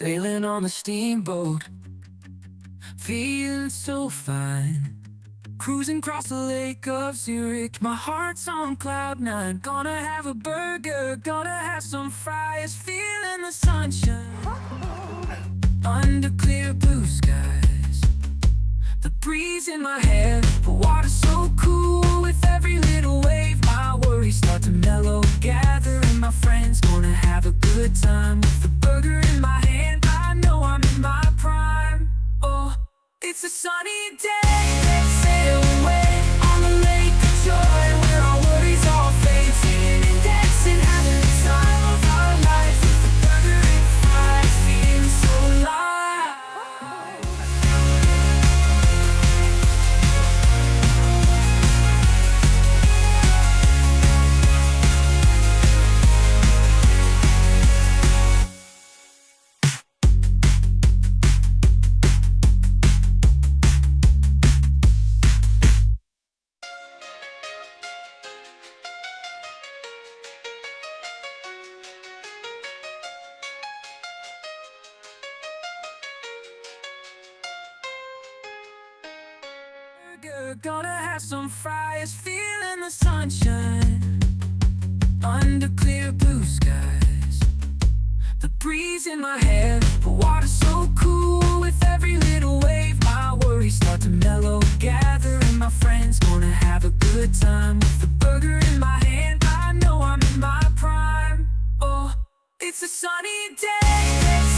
Sailing on a steamboat, feeling so fine. Cruising across the lake of Zurich, my heart's on cloud nine. Gonna have a burger, gonna have some fries, feeling the sunshine under clear blue skies. The breeze in my hair, the water so cool with every little wave. My worries start to mellow, gathering my friends. Gonna have a good time with the burger in my hand. I know I'm in my prime. Oh, it's a sunny day. Let's sail away on the lake of joy, where our worries all fade. Singing and dancing, having the time of our lives with the burger and fries, feeling so alive. Gonna have some fries, feeling the sunshine under clear blue skies. The breeze in my hair, the water so cool with every little wave. My worries start to mellow, gathering my friends. Gonna have a good time with the burger in my hand. I know I'm in my prime. Oh, it's a sunny day.